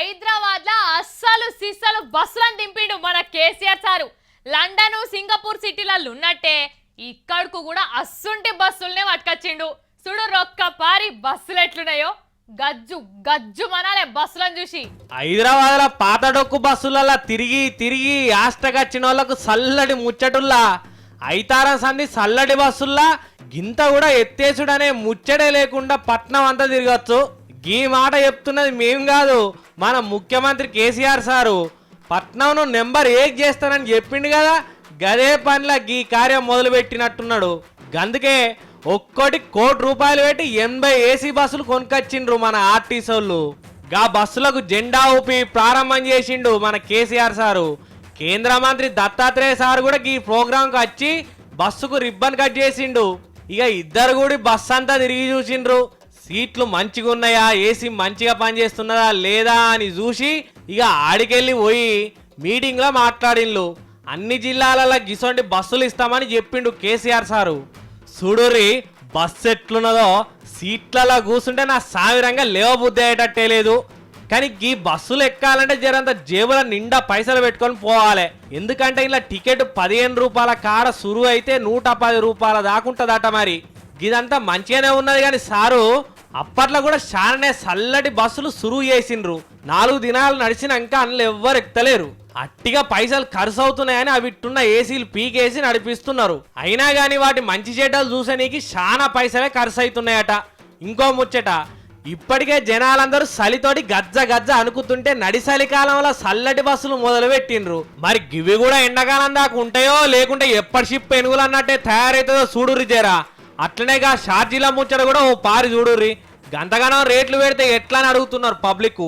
హైదరాబాద్ లా అస్సలు సిస్సలు బస్సులను దింపిండు మన కేసీఆర్ సారు. లండన్ సింగపూర్ సిటీలలో ఉన్నట్టే ఇక్కడకు కూడా అస్సుంటి బస్సులనే పట్టుకొచ్చిండు. చూడు రొక్క పారి బస్సులు ఎట్లున్నాయో గజ్జు గజ్జు మనాలే బస్సులను చూసి. హైదరాబాద్ లో పాత డొక్కు బస్సులలో తిరిగి తిరిగి ఆష్టకొచ్చిన వాళ్ళకు చల్లటి ముచ్చటుల్లా ఐతారా సంధి చల్లటి బస్సుల్లా గింత కూడా ఎత్తేసుడనే ముచ్చటే లేకుండా పట్నం అంతా తిరగచ్చు. ఈ మాట చెప్తున్నది మేం కాదు, మన ముఖ్యమంత్రి కేసీఆర్ సారు. పట్నంను నెంబర్ 1 చేస్తానని చెప్పిండు కదా, గదే పనిలా ఈ కార్యం మొదలు పెట్టినట్టున్నాడు. అందుకే ఒక్కోటి ₹1,00,00,000 పెట్టి 80 ఏసీ బస్సులు కొనుకొచ్చిండ్రు మన ఆర్టీసీ వాళ్ళు. గా బస్సులకు జెండా ఊపి ప్రారంభం చేసిండు మన కేసీఆర్ సారు. కేంద్ర మంత్రి దత్తాత్రేయ సార్ కూడా ఈ ప్రోగ్రాంకి వచ్చి బస్సుకు రిబ్బన్ కట్ చేసిండు. ఇక ఇద్దరు కూడా బస్సు అంతా తిరిగి చూసిండ్రు. సీట్లు మంచిగా ఉన్నాయా, ఏసీ మంచిగా పనిచేస్తున్నదా లేదా అని చూసి ఇక ఆడికెళ్ళి పోయి మీటింగ్లో మాట్లాడిండ్రు. అన్ని జిల్లాలలో గిసొంటి బస్సులు ఇస్తామని చెప్పిండు కేసీఆర్ సారు. చూడుర్రి బస్సు ఎట్లున్నదో, సీట్లలో కూర్చుంటే నా సామిరంగా లేవబుద్ధి అయ్యేటట్టే లేదు. కానీ ఈ బస్సులు ఎక్కాలంటే జరంత జేబుల నిండా పైసలు పెట్టుకొని పోవాలి. ఎందుకంటే ఇలా టికెట్ ₹15 కాడ సురువు అయితే ₹110 దాకుంటుందట. మరి ఇదంతా మంచిగానే ఉన్నది కానీ సారు అప్పట్లో కూడా చాలానే చల్లటి బస్సులు సురువు చేసిండ్రు. 4 దినాలు నడిచినాక అందులో ఎవ్వరు ఎక్కలేరు. అట్టిగా పైసలు ఖర్చు అవుతున్నాయని అవిట్టున్న ఏసీలు పీకేసి నడిపిస్తున్నారు. అయినా కానీ వాటి మంచి చెడ్డలు చూసేనికి చాలా పైసలే ఖర్చు అవుతున్నాయట. ఇంకో ముచ్చట, ఇప్పటికే జనాలందరూ చలితోటి గజ్జ గజ్జ అనుకుతుంటే నడి చలికాలంలో చల్లటి బస్సులు మొదలు పెట్టిండ్రు. మరి గివి కూడా ఎండాకాలం దాకా ఉంటాయో లేకుంటే ఎప్పటి షిప్ ఎనుగులు అన్నట్టే తయారైతుందో చూడుర్రి జరా. అట్లనేగా షార్జీల ముచ్చట కూడా ఓ పారి చూడుర్రి. గంతగానో రేట్లు పెడితే ఎట్లా అని అడుగుతున్నారు పబ్లిక్.